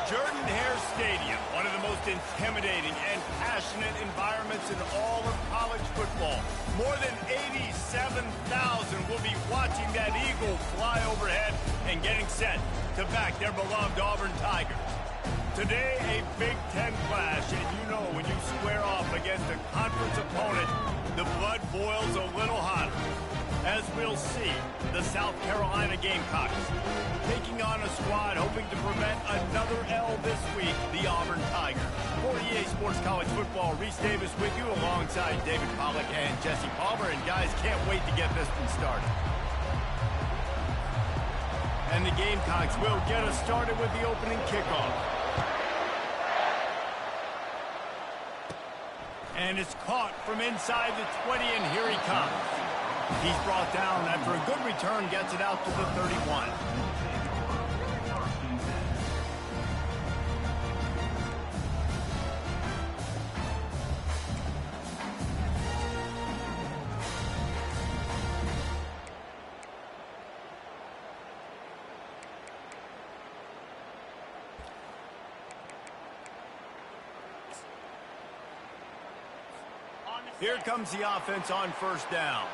Jordan-Hare Stadium, one of the most intimidating and passionate environments in all of college football. More than 87,000 will be watching that eagle fly overhead and getting set to back their beloved Auburn Tigers. Today, a Big Ten clash, and you know when you square off against a conference opponent, the blood boils a little hotter. As we'll see, the South Carolina Gamecocks taking on a squad hoping to prevent another L this week, the Auburn Tigers. For EA Sports College Football, Reese Davis with you alongside David Pollack and Jesse Palmer. And guys, can't wait to get this one started. And the Gamecocks will get us started with the opening kickoff. And it's caught from inside the 20, and here he comes. He's brought down after a good return, gets it out to the 31. Here comes the offense on first down.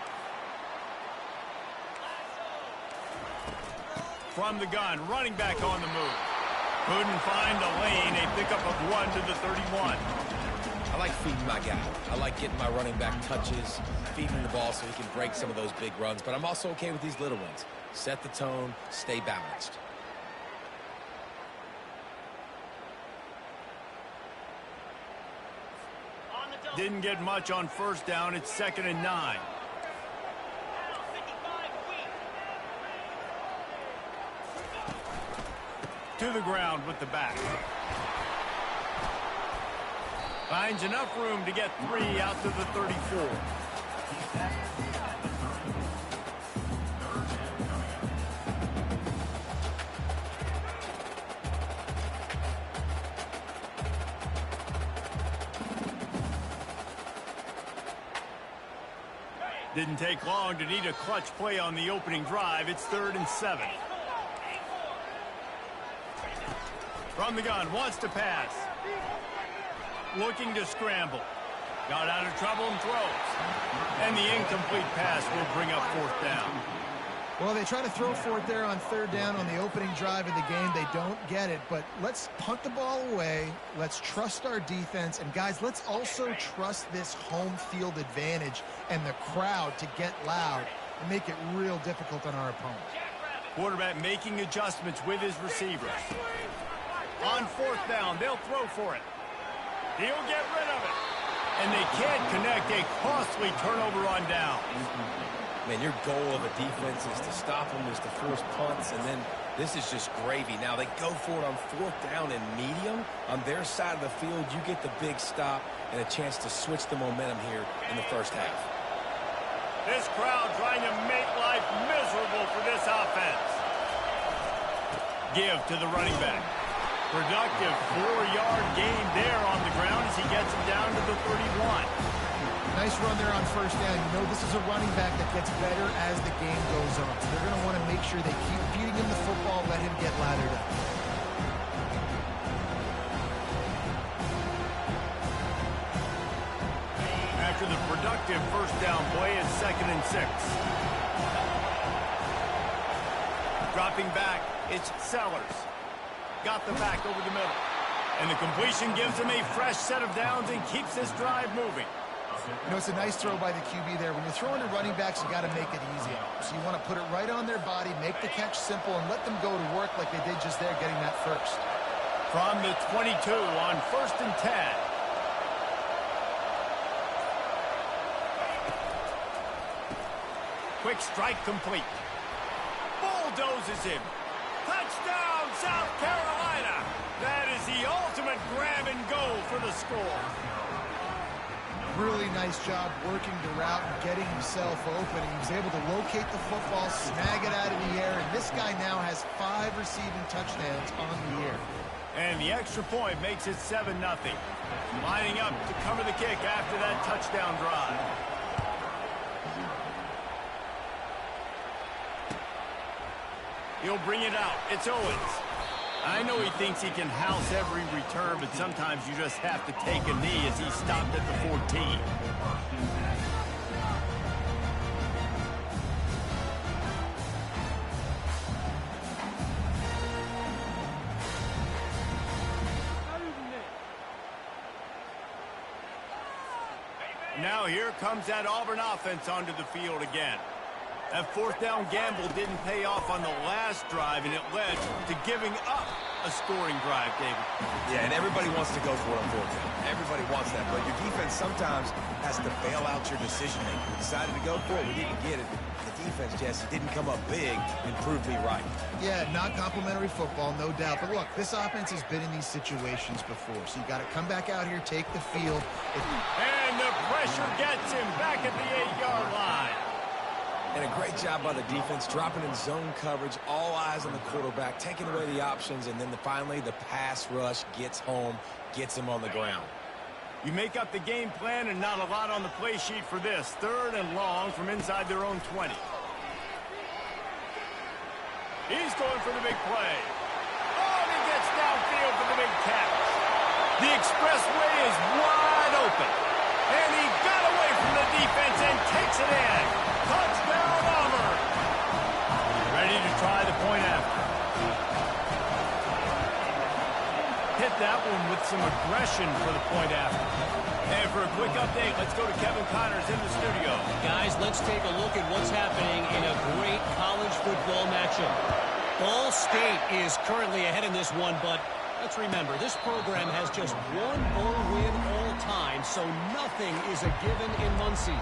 From the gun, running back on the move. Couldn't find a lane, a pickup of 1 to the 31. I like feeding my guy. I like getting my running back touches, feeding the ball so he can break some of those big runs, but I'm also okay with these little ones. Set the tone, stay balanced. Didn't get much on first down. It's 2nd and 9. To the ground with the back. Finds enough room to get 3 out to the 34. Didn't take long to need a clutch play on the opening drive. It's 3rd and 7. From the gun, wants to pass. Looking to scramble. Got out of trouble and throws. And the incomplete pass will bring up 4th down. Well, they try to throw for it there on 3rd down on the opening drive of the game. They don't get it, but let's punt the ball away. Let's trust our defense. And, guys, let's also trust this home field advantage and the crowd to get loud and make it real difficult on our opponent. Quarterback making adjustments with his receivers. On 4th down, they'll throw for it. He'll get rid of it. And they can't connect, a costly turnover on down. Man, your goal of a defense is to stop them, is to force punts, and then this is just gravy. Now, they go for it on 4th down and medium. On their side of the field, you get the big stop and a chance to switch the momentum here in the first half. This crowd trying to make life miserable for this offense. Give to the running back. Productive 4-yard gain there on the ground as he gets him down to the 31. Nice run there on 1st down. You know this is a running back that gets better as the game goes on. So they're going to want to make sure they keep feeding him the football, let him get lathered up. After the productive 1st down play, it's 2nd and 6. Dropping back, it's Sellers. Got the back over the middle. And the completion gives him a fresh set of downs and keeps this drive moving. You know, it's a nice throw by the QB there. When you're throwing to running backs, you got to make it easy. So you want to put it right on their body, make the catch simple, and let them go to work like they did just there, getting that first. From the 22 on 1st and 10. Quick strike complete. Bulldozes him. Touchdown, South Carolina. That is the ultimate grab and go for the score. Really nice job working the route and getting himself open. He was able to locate the football, snag it out of the air, and this guy now has 5 receiving touchdowns on the year. And the extra point makes it 7-0. Lining up to cover the kick after that touchdown drive. He'll bring it out. It's Owens. I know he thinks he can house every return, but sometimes you just have to take a knee as he stopped at the 14. Now here comes that Auburn offense onto the field again. That fourth down gamble didn't pay off on the last drive, and it led to giving up a scoring drive, David. Yeah, and everybody wants to go for it on fourth down. Everybody wants that, but your defense sometimes has to bail out your decision-making. We decided to go for it. We didn't get it. The defense, Jesse, didn't come up big and prove me right. Yeah, not complimentary football, no doubt. But look, this offense has been in these situations before, so you got to come back out here, take the field. And the pressure gets him back at the 8-yard line. And a great job by the defense, dropping in zone coverage, all eyes on the quarterback, taking away the options, and then finally the pass rush gets home, gets him on the ground. You make up the game plan and not a lot on the play sheet for this. 3rd and long from inside their own 20. He's going for the big play. Oh, and he gets downfield for the big catch. The expressway is wide open. And he got away from the defense and takes it in. Touchdown, Auburn. Ready to try the point after. Hit that one with some aggression for the point after. And for a quick update, let's go to Kevin Connors in the studio. Guys, let's take a look at what's happening in a great college football matchup. Ball State is currently ahead in this one, but let's remember, this program has just one bowl win all time, so nothing is a given in Muncie.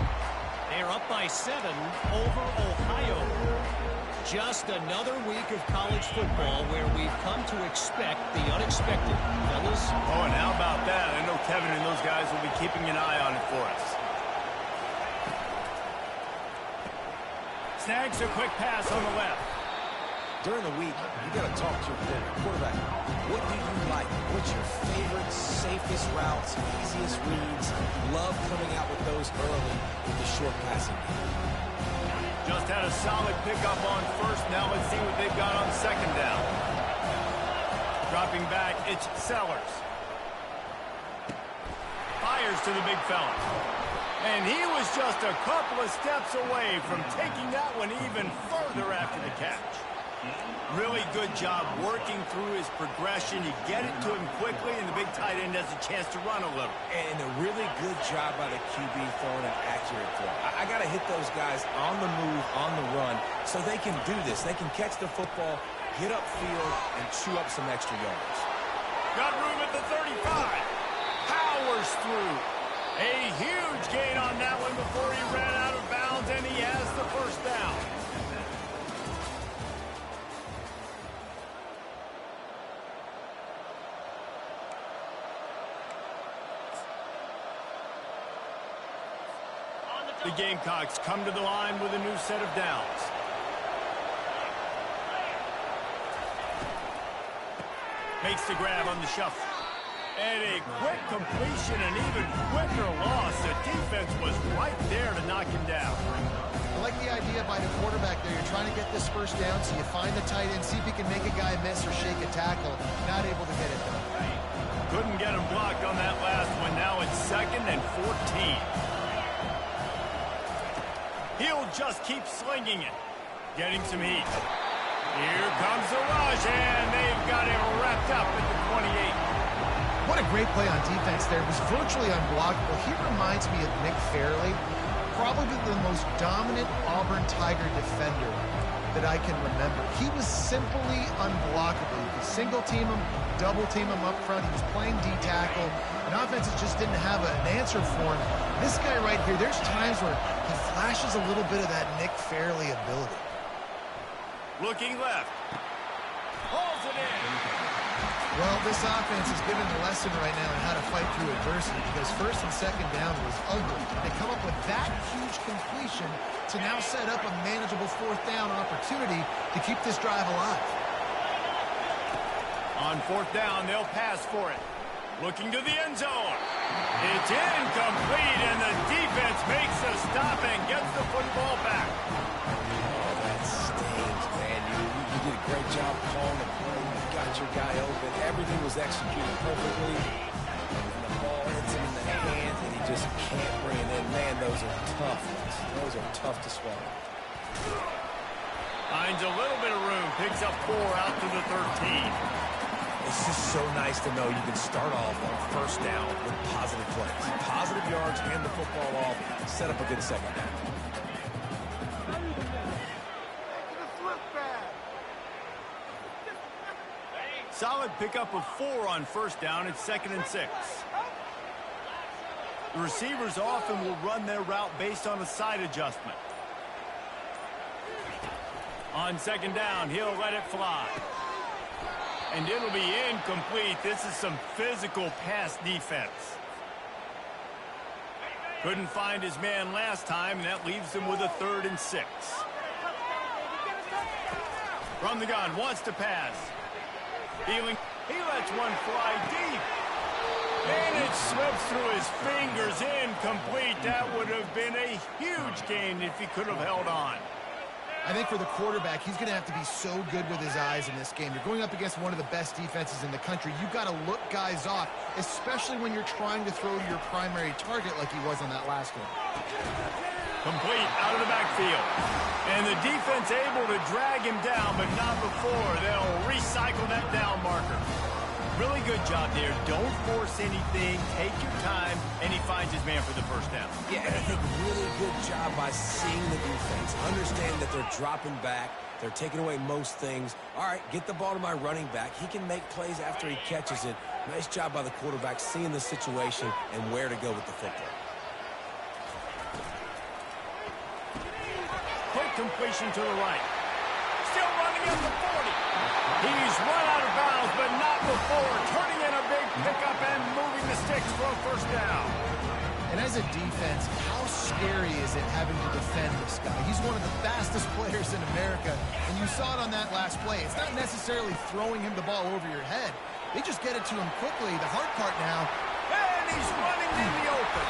They're up by 7 over Ohio. Just another week of college football where we've come to expect the unexpected, fellas. Oh, and how about that? I know Kevin and those guys will be keeping an eye on it for us. Snags a quick pass on the left. During the week, you got to talk to your quarterback. What do you like? What's your favorite, safest routes, easiest reads? Love coming out with those early with the short passing game. Just had a solid pickup on first. Now let's see what they've got on second down. Dropping back, it's Sellers. Fires to the big fella. And he was just a couple of steps away from taking that one even further after the catch. Really good job working through his progression. You get it to him quickly, and the big tight end has a chance to run a little. And a really good job by the QB throwing an accurate throw. I got to hit those guys on the move, on the run, so they can do this. They can catch the football, get upfield, and chew up some extra yards. Got room at the 35. Powers through. A huge gain on that one before he ran out of bounds, and he has the first down. The Gamecocks come to the line with a new set of downs. Makes the grab on the shuffle. And a quick completion, and even quicker loss. The defense was right there to knock him down. I like the idea by the quarterback there. You're trying to get this first down, so you find the tight end, see if you can make a guy miss or shake a tackle. Not able to get it done. Couldn't get him blocked on that last one. Now it's 2nd and 14. He'll just keep slinging it. Getting some heat. Here comes the rush, and they've got him wrapped up at the 28. What a great play on defense there. It was virtually unblockable. He reminds me of Nick Fairley, probably the most dominant Auburn Tiger defender that I can remember. He was simply unblockable. You could single team him, double team him up front. He was playing D-tackle, and offenses just didn't have an answer for him. This guy right here, there's times where he flashes a little bit of that Nick Fairley ability. Looking left. Pulls it in. Well, this offense is given a lesson right now on how to fight through adversity, because first and second down was ugly. They come up with that huge completion to now set up a manageable fourth down opportunity to keep this drive alive. On fourth down, they'll pass for it. Looking to the end zone. It's incomplete, and the defense makes a stop and gets the football back. Oh, that stings, man. You did a great job calling the play. You got got your guy open. Everything was executed perfectly. And the ball hits him in the hands, and he just can't bring it in. Man, those are tough. Those are tough to swallow. Finds a little bit of room. Picks up 4 out to the 13. It's just so nice to know you can start off on first down with positive plays. Positive yards, hand the football off, set up a good second down. Solid pickup of 4 on first down. It's 2nd and 6. The receivers often will run their route based on a side adjustment. On 2nd down, he'll let it fly. And it'll be incomplete. This is some physical pass defense. Couldn't find his man last time, and that leaves him with a 3rd and 6. From the gun, wants to pass. Healing. He lets one fly deep. And it slips through his fingers. Incomplete. That would have been a huge gain if he could have held on. I think for the quarterback, he's going to have to be so good with his eyes in this game. You're going up against one of the best defenses in the country. You've got to look guys off, especially when you're trying to throw to your primary target like he was on that last one. Complete out of the backfield. And the defense able to drag him down, but not before. They'll recycle that down marker. Really good job there. Don't force anything. Take your time, and he finds his man for the first down. Yeah, and I think really good job by seeing the defense. Understand that they're dropping back. They're taking away most things. All right, get the ball to my running back. He can make plays after he catches it. Nice job by the quarterback seeing the situation and where to go with the football. Quick completion to the right. Still running at the 40. He's run out of bounds, but not before. Turning in a big pickup and moving the sticks for a first down. And as a defense, how scary is it having to defend this guy? He's one of the fastest players in America, and you saw it on that last play. It's not necessarily throwing him the ball over your head. They just get it to him quickly. The hard part now. And he's running in the open.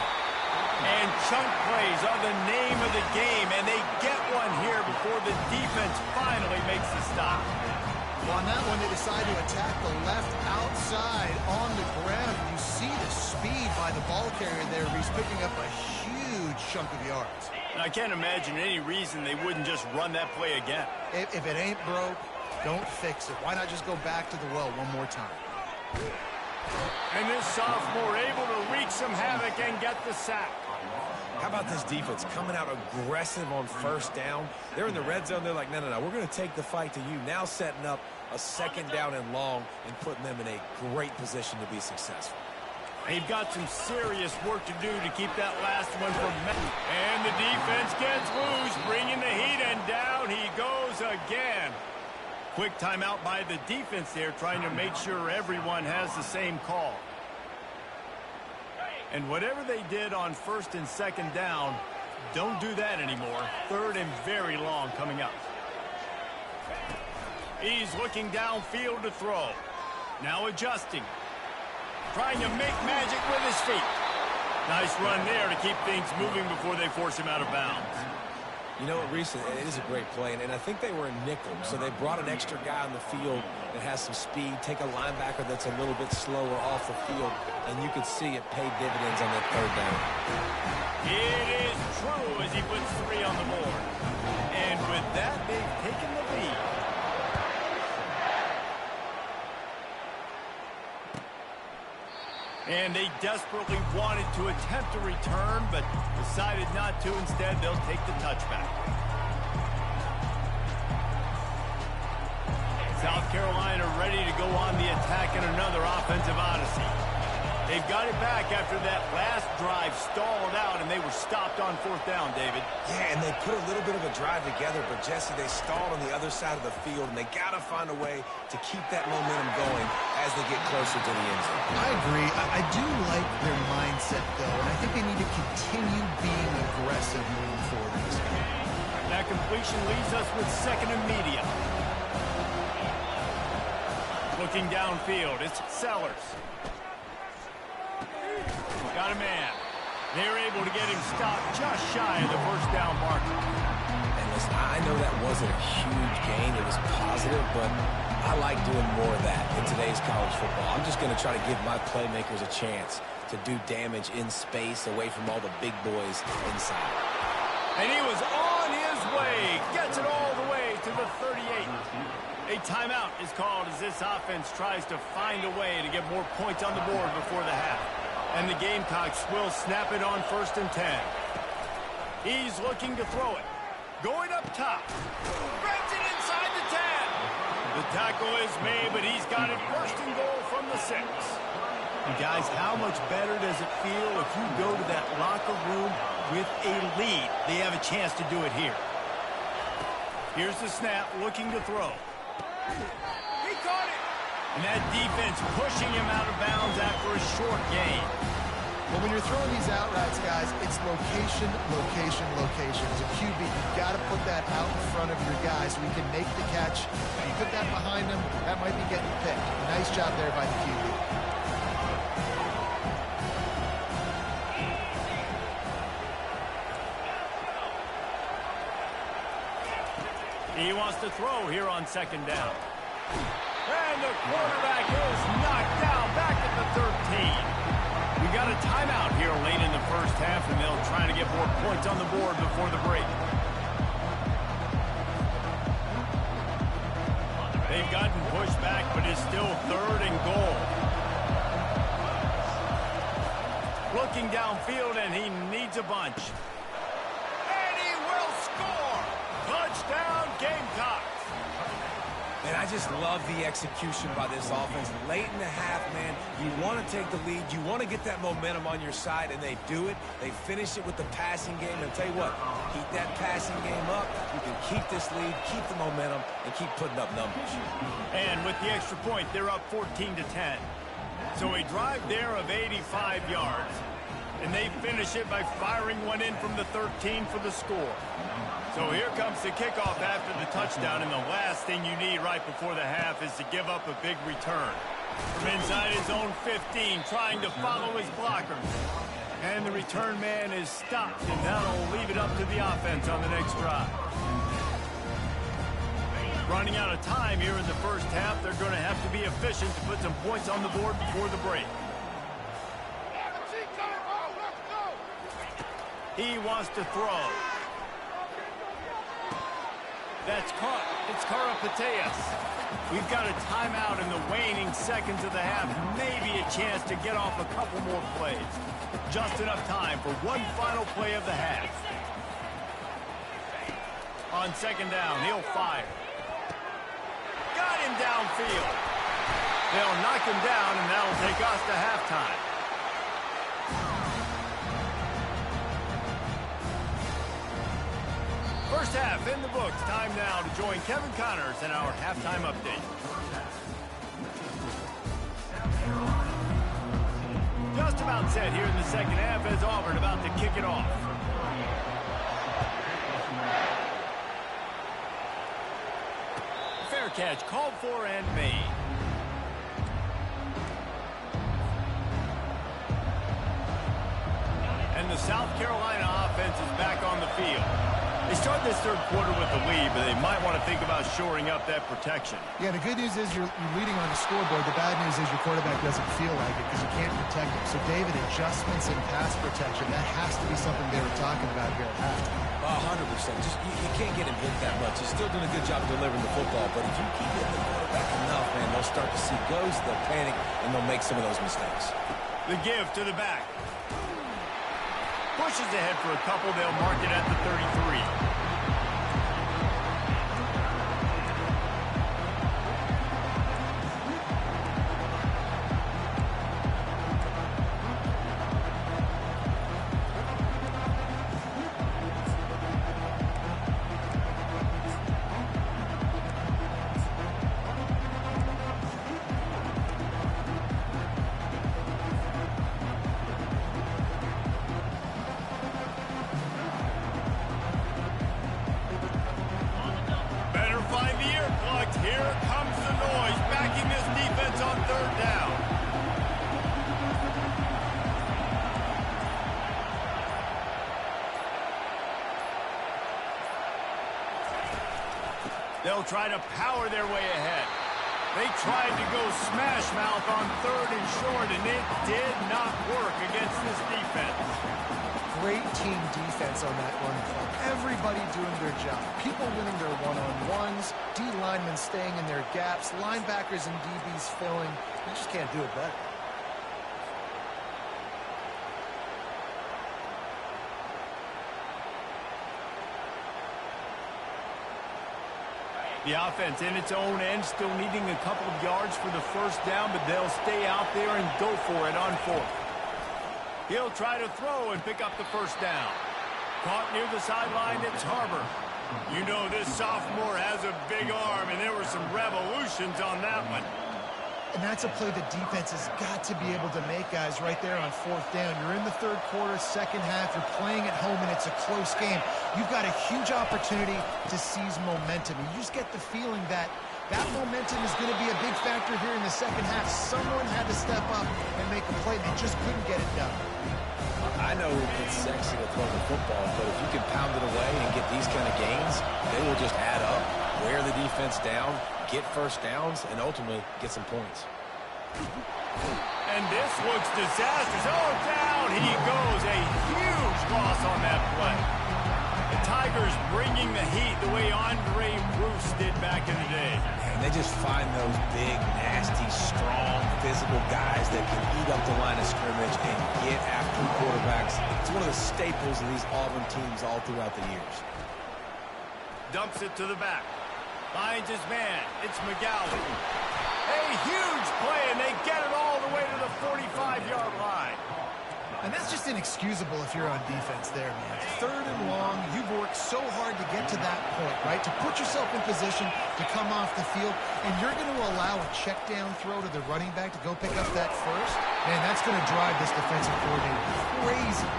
And chunk plays are the name of the game, and they get one here before the defense finally makes the stop. Well, on that one, they decide to attack the left outside on the ground. You see the speed by the ball carrier there. He's picking up a huge chunk of yards. And I can't imagine any reason they wouldn't just run that play again. If it ain't broke, don't fix it. Why not just go back to the well one more time? And this sophomore able to wreak some havoc and get the sack. How about this defense coming out aggressive on first down? They're in the red zone. They're like, no, we're going to take the fight to you. Now setting up a 2nd down and long and putting them in a great position to be successful. They've got some serious work to do to keep that last one from... And the defense gets loose, bringing the heat, and down he goes again. Quick timeout by the defense there, trying to make sure everyone has the same call. And whatever they did on 1st and 2nd down, don't do that anymore. 3rd and very long coming up. He's looking downfield to throw. Now adjusting. Trying to make magic with his feet. Nice run there to keep things moving before they force him out of bounds. You know what, Reese, it is a great play, and I think they were in nickel, so they brought an extra guy on the field that has some speed, take a linebacker that's a little bit slower off the field, and you could see it paid dividends on that 3rd down. It is true as he puts 3 on the board. And with that, they've taken the lead. And they desperately wanted to attempt a return, but decided not to. Instead, they'll take the touchback. South Carolina ready to go on the attack in another offensive odyssey. They've got it back after that last drive stalled out, and they were stopped on 4th down, David. Yeah, and they put a little bit of a drive together, but, Jesse, they stalled on the other side of the field, and they got to find a way to keep that momentum going as they get closer to the end zone. I agree. I do like their mindset, though, and I think they need to continue being aggressive moving forward in this game. That completion leaves us with 2nd and medium. Looking downfield, it's Sellers. Got a man. They're able to get him stopped just shy of the 1st down marker. And listen, I know that wasn't a huge gain. It was positive, but I like doing more of that in today's college football. I'm just going to try to give my playmakers a chance to do damage in space away from all the big boys inside. And he was on his way. Gets it all the way to the 38. A timeout is called as this offense tries to find a way to get more points on the board before the half. And the Gamecocks will snap it on 1st and 10. He's looking to throw it. Going up top. Grabs it inside the 10. The tackle is made, but he's got it 1st and goal from the 6. And guys, how much better does it feel if you go to that locker room with a lead? They have a chance to do it here. Here's the snap, looking to throw. He caught it. And that defense pushing him out of bounds after a short gain. Well, when you're throwing these outrights, guys, it's location, location, location. As a QB, you've got to put that out in front of your guy so he can make the catch. If you put that behind him, that might be getting picked. Nice job there by the QB. He wants to throw here on 2nd down. And the quarterback is knocked down back at the 13. We got a timeout here late in the 1st half, and they'll try to get more points on the board before the break. They've gotten pushed back, but it's still 3rd and goal. Looking downfield, and he needs a bunch. And he will score! Touchdown, Gamecocks! And I just love the execution by this offense. Late in the half, man, you want to take the lead. You want to get that momentum on your side, and they do it. They finish it with the passing game. And I'll tell you what, keep that passing game up. You can keep this lead, keep the momentum, and keep putting up numbers. And with the extra point, they're up 14-10. So a drive there of 85 yards. And they finish it by firing one in from the 13 for the score. So here comes the kickoff after the touchdown, and the last thing you need right before the half is to give up a big return. From inside his own 15, trying to follow his blockers. And the return man is stopped, and that'll leave it up to the offense on the next drive. Running out of time here in the 1st half, they're going to have to be efficient to put some points on the board before the break. He wants to throw. That's caught. It's Karapateas. We've got a timeout in the waning seconds of the half. Maybe a chance to get off a couple more plays. Just enough time for one final play of the half. On 2nd down, he'll fire. Got him downfield. They'll knock him down, and that'll take us to halftime. First half in the books. Time now to join Kevin Connors in our halftime update. Just about set here in the 2nd half as Auburn about to kick it off. Fair catch called for and made. And the South Carolina offense is back on the field. They start this 3rd quarter with the lead, but they might want to think about shoring up that protection. Yeah, the good news is you're leading on the scoreboard. The bad news is your quarterback doesn't feel like it because you can't protect him. So, David, adjustments in pass protection, that has to be something they were talking about here at halftime. 100%. Just you can't get him hit that much. He's still doing a good job delivering the football, but if you keep hitting the quarterback enough, man, they'll start to see ghosts, they'll panic, and they'll make some of those mistakes. The give to the back. Pushes ahead for a couple. They'll mark it at the 33. Here comes the noise, backing this defense on 3rd down. They'll try to power their way ahead. They tried to go smash mouth on 3rd and short, and it did not work against this defense. Great team defense on that run play. Everybody doing their job. People winning their one-on-ones, D linemen staying in their gaps, linebackers and DBs filling. You just can't do it better. The offense in its own end, still needing a couple of yards for the first down, but they'll stay out there and go for it on 4th. He'll try to throw and pick up the first down. Caught near the sideline, it's Harbor. You know this sophomore has a big arm, and there were some revolutions on that one. And that's a play the defense has got to be able to make, guys, right there on 4th down. You're in the 3rd quarter, 2nd half. You're playing at home, and it's a close game. You've got a huge opportunity to seize momentum. You just get the feeling that that momentum is going to be a big factor here in the 2nd half. Someone had to step up and make a play. They just couldn't get it done. I know it's sexy to throw the football, but if you can pound it away and get these kind of gains, they will just add up, wear the defense down, get first downs, and ultimately get some points. And this looks disastrous. Oh, down he goes. A huge loss on that play. The Tigers bringing the heat the way Andre Bruce did back in the day. And they just find those big, nasty, strong, physical guys that can eat up the line of scrimmage and get after quarterbacks. It's one of the staples of these Auburn teams all throughout the years. Dumps it to the back. Finds his man. It's McGowan. A huge play, and they get it all the way to the 45-yard line. And that's just inexcusable if you're on defense there, man. 3rd and long, you've worked so hard to get to that point, right? To put yourself in position to come off the field, and you're going to allow a check down throw to the running back to go pick up that first? Man, that's going to drive this defensive coordinator crazy.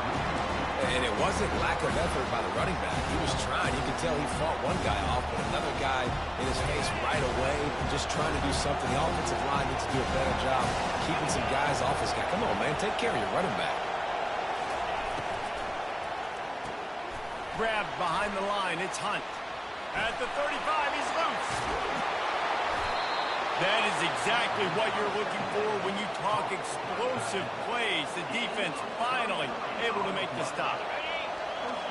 And it wasn't lack of effort by the running back. He was trying. You could tell he fought one guy off, but another guy in his face right away, just trying to do something. The offensive line needs to do a better job keeping some guys off his guy. Come on, man. Take care of your running back. Grabbed behind the line. It's Hunt. At the 35, he's loose. That is exactly what you're looking for when you talk explosive plays. The defense finally able to make the stop.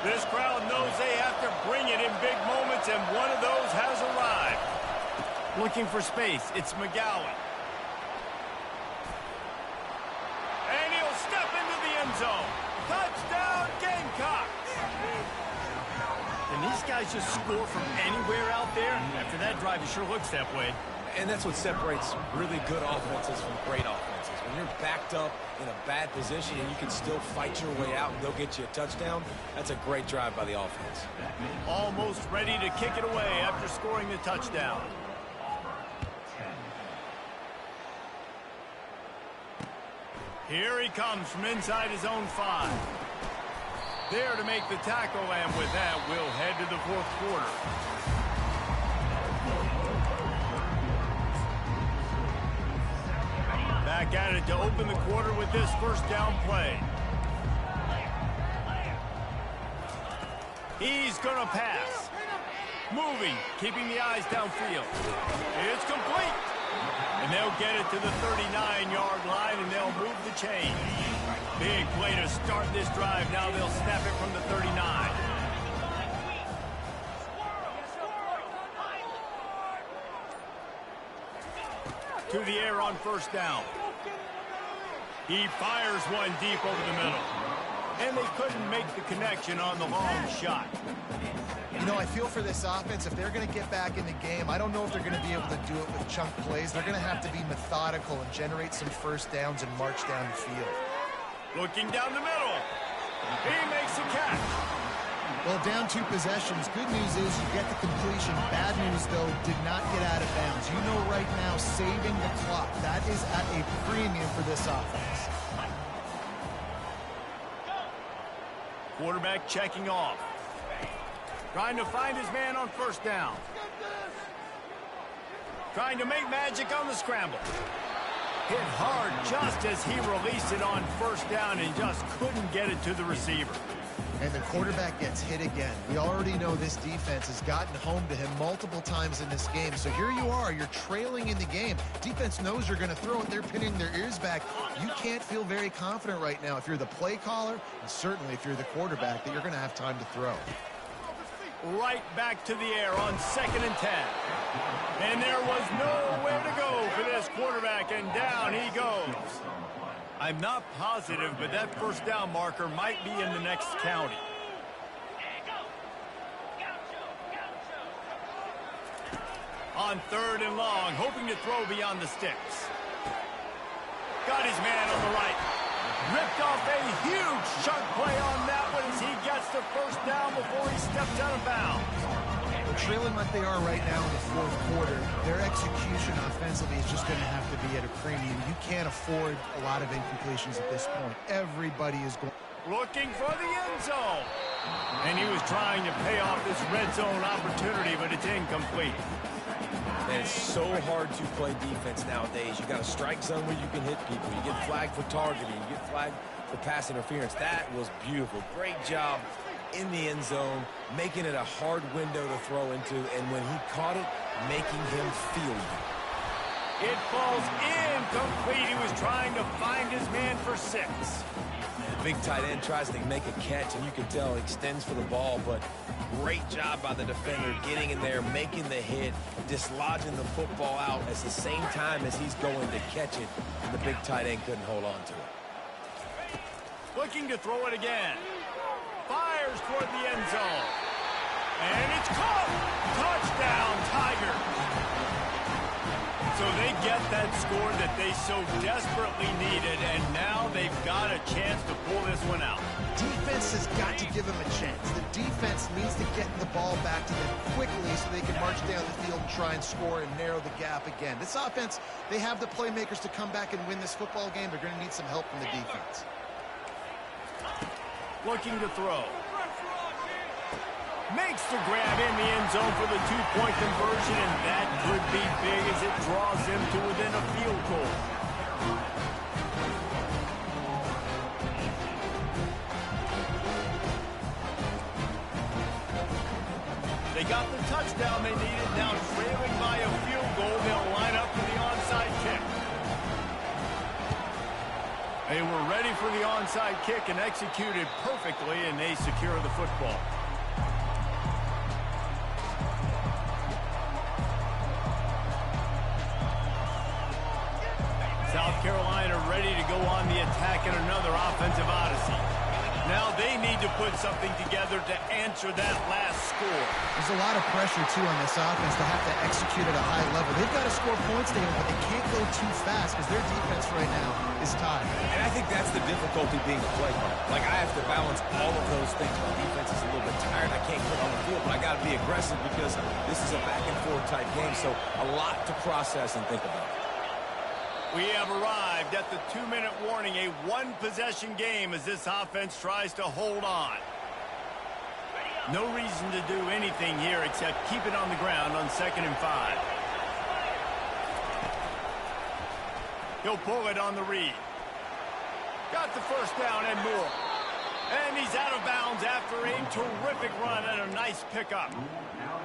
This crowd knows they have to bring it in big moments, and one of those has arrived. Looking for space. It's McGowan. And he'll step into the end zone. Touchdown, Gamecocks! And these guys just score from anywhere out there? After that drive, it sure looks that way. And that's what separates really good offenses from great offenses. When you're backed up in a bad position and you can still fight your way out and go get you a touchdown, that's a great drive by the offense. Almost ready to kick it away after scoring the touchdown. Here he comes from inside his own 5. There to make the tackle, and with that, we'll head to the 4th quarter. Back at it to open the quarter with this first down play. He's going to pass. Moving, keeping the eyes downfield. It's complete. And they'll get it to the 39-yard line, and they'll move the chain. Big play to start this drive. Now they'll snap it from the 39. To the air on first down. He fires one deep over the middle. And they couldn't make the connection on the long shot. You know, I feel for this offense, if they're going to get back in the game, I don't know if they're going to be able to do it with chunk plays. They're going to have to be methodical and generate some first downs and march down the field. Looking down the middle. He makes a catch. Well, down 2 possessions. Good news is you get the completion. Bad news, though, did not get out of bounds. You know right now, saving the clock. That is at a premium for this offense. Quarterback checking off. Trying to find his man on first down. Trying to make magic on the scramble. Hit hard just as he released it on first down and just couldn't get it to the receiver. And the quarterback gets hit again. We already know this defense has gotten home to him multiple times in this game. So here you are, you're trailing in the game. Defense knows you're going to throw it. They're pinning their ears back. You can't feel very confident right now if you're the play caller, and certainly if you're the quarterback, that you're going to have time to throw. Right back to the air on 2nd and 10. And there was nowhere to go for this quarterback, and down he goes. I'm not positive, but that first down marker might be in the next county. On 3rd and long, hoping to throw beyond the sticks. Got his man on the right. Ripped off a huge chunk play on that one as he gets the first down before he steps out of bounds. They're trailing like they are right now in the 4th quarter. Their execution offensively is just going to have to be at a premium. You can't afford a lot of incompletions at this point. Everybody is going. Looking for the end zone. And he was trying to pay off this red zone opportunity, but it's incomplete. And it's so hard to play defense nowadays. You got a strike zone where you can hit people. You get flagged for targeting. You get flagged for pass interference. That was beautiful. Great job in the end zone, making it a hard window to throw into, and when he caught it, making him feel you. It falls incomplete. He was trying to find his man for 6. Big tight end tries to make a catch, and you can tell he extends for the ball, but great job by the defender getting in there, making the hit, dislodging the football out at the same time as he's going to catch it, and the big tight end couldn't hold on to it. Looking to throw it again. Fires toward the end zone. And it's caught. Touchdown, Tigers. So they get that score that they so desperately needed, and now they've got a chance to pull this one out. Defense has got to give them a chance. The defense needs to get the ball back to them quickly so they can march down the field and try and score and narrow the gap again. This offense, they have the playmakers to come back and win this football game. They're going to need some help from the defense. Looking to throw. Makes the grab in the end zone for the 2-point conversion, and that could be big as it draws him to within a field goal. They got the touchdown they needed. Now trailing by a field goal, they'll line up for the onside kick. They were ready for the onside kick and executed perfectly, and they secure the football. South Carolina ready to go on the attack in another offensive odyssey. Now they need to put something together to answer that last score. There's a lot of pressure, too, on this offense to have to execute at a high level. They've got to score points, David, but they can't go too fast because their defense right now is tied. And I think that's the difficulty being a play caller. Like, I have to balance all of those things. My defense is a little bit tired. I can't get on the field, but I got to be aggressive because this is a back-and-forth type game, so a lot to process and think about. We have arrived at the 2-minute warning, a one-possession game as this offense tries to hold on. No reason to do anything here except keep it on the ground on 2nd and 5. He'll pull it on the read. Got the first down and more. And he's out of bounds after a terrific run and a nice pickup.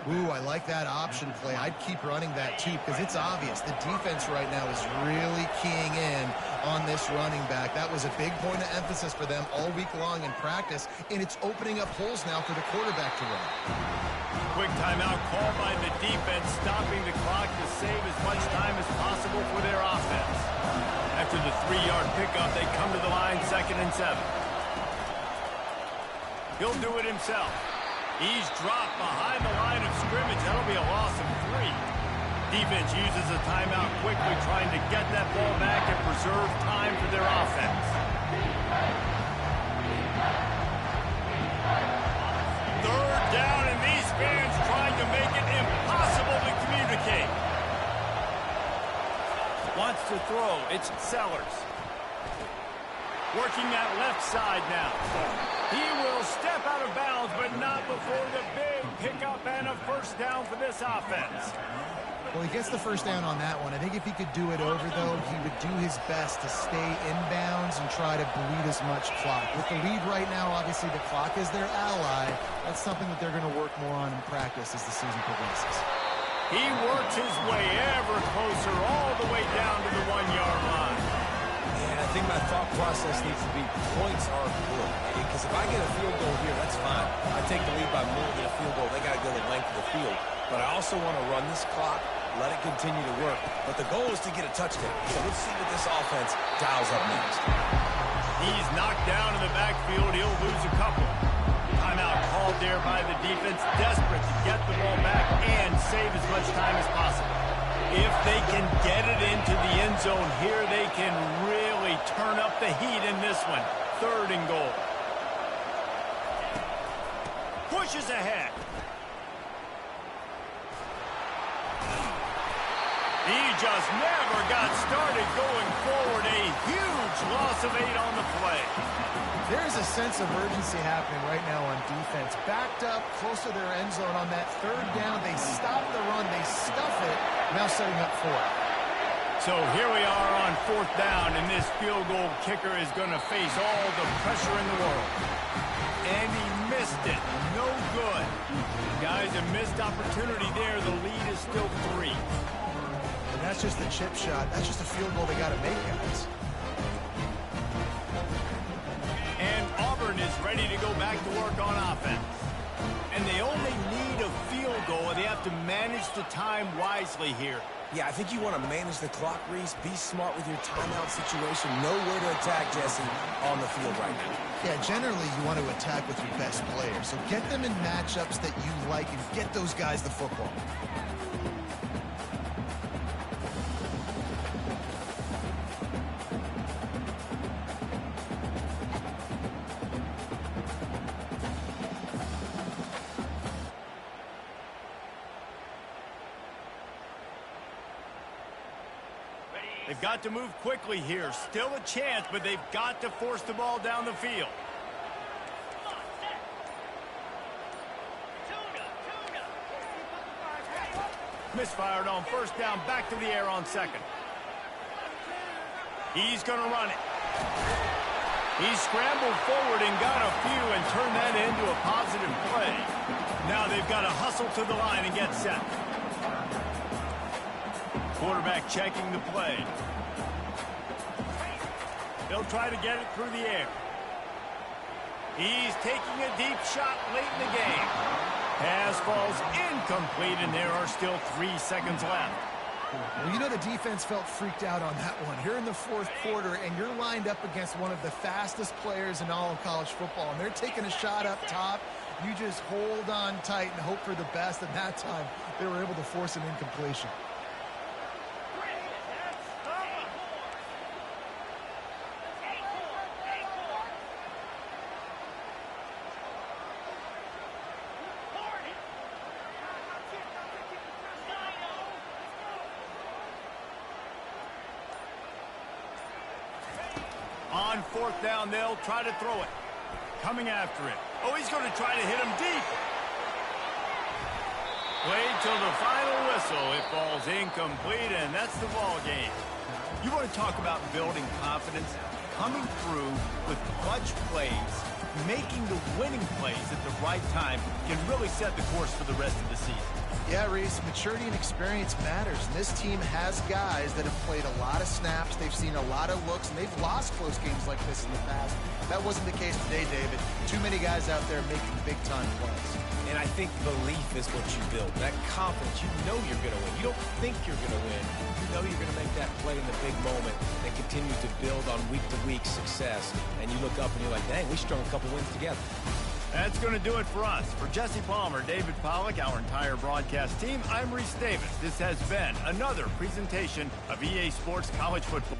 Ooh, I like that option play. I'd keep running that, too, because it's obvious. The defense right now is really keying in on this running back. That was a big point of emphasis for them all week long in practice, and it's opening up holes now for the quarterback to run. Quick timeout called by the defense, stopping the clock to save as much time as possible for their offense. After the 3-yard pickup, they come to the line 2nd and 7. He'll do it himself. He's dropped behind the line of scrimmage. That'll be a loss of 3. Defense uses a timeout quickly, trying to get that ball back and preserve time for their offense. 3rd down, and these fans trying to make it impossible to communicate. Wants to throw. It's Sellers. Working that left side now. He will step out of bounds, but not before the big pickup and a first down for this offense. Well, he gets the first down on that one. I think if he could do it over, though, he would do his best to stay inbounds and try to bleed as much clock. With the lead right now, obviously the clock is their ally. That's something that they're going to work more on in practice as the season progresses. He works his way ever closer all the way down to the 1-yard line. And I think my thought process needs to be points are good. Because if I get a field goal here, that's fine. I take the lead by more than a field goal. They got to go the length of the field. But I also want to run this clock, let it continue to work. But the goal is to get a touchdown. So let's see what this offense dials up next. He's knocked down in the backfield. He'll lose a couple. Timeout called there by the defense, desperate to get the ball back and save as much time as possible. If they can get it into the end zone here, they can really turn up the heat in this one. 3rd and goal. Pushes ahead. He just never got started going forward. A huge loss of 8 on the play. There's a sense of urgency happening right now on defense. Backed up, close to their end zone on that 3rd down. They stop the run. They stuff it. Now setting up 4th. So here we are on 4th down, and this field goal kicker is going to face all the pressure in the world. And he missed it. No good. Guys, a missed opportunity there. The lead is still 3. And that's just the chip shot. That's just a field goal they got to make, guys. And Auburn is ready to go back to work on offense. And they only need a field goal, and they have to manage the time wisely here. Yeah, I think you want to manage the clock, Reese. Be smart with your timeout situation. Know where to attack, Jesse, on the field right now. Yeah, generally you want to attack with your best players. So get them in matchups that you like and get those guys the football. They've got to move quickly here. Still a chance, but they've got to force the ball down the field. Misfired on 1st down, back to the air on 2nd. He's going to run it. He scrambled forward and got a few and turned that into a positive play. Now they've got to hustle to the line and get set. Quarterback checking the play. They'll try to get it through the air. He's taking a deep shot late in the game. Pass falls incomplete, and there are still 3 seconds left. Well, you know the defense felt freaked out on that one. You're in the 4th quarter, and you're lined up against one of the fastest players in all of college football, and they're taking a shot up top. You just hold on tight and hope for the best, and that time they were able to force an incompletion. On 4th down, they'll try to throw it. Coming after it. Oh, he's going to try to hit him deep. Played till the final whistle. It falls incomplete, and that's the ball game. You want to talk about building confidence? Coming through with clutch plays, making the winning plays at the right time can really set the course for the rest of the season. Yeah, Reese, maturity and experience matters. And this team has guys that have played a lot of snaps. They've seen a lot of looks, and they've lost close games like this in the past. That wasn't the case today, David. Too many guys out there making big-time plays. And I think belief is what you build. That confidence, you know you're going to win. You don't think you're going to win. You know you're going to make that play in the big moment and continue to build on week-to-week success. And you look up and you're like, dang, we strung a couple wins together. That's going to do it for us. For Jesse Palmer, David Pollack, our entire broadcast team, I'm Reese Davis. This has been another presentation of EA Sports College Football.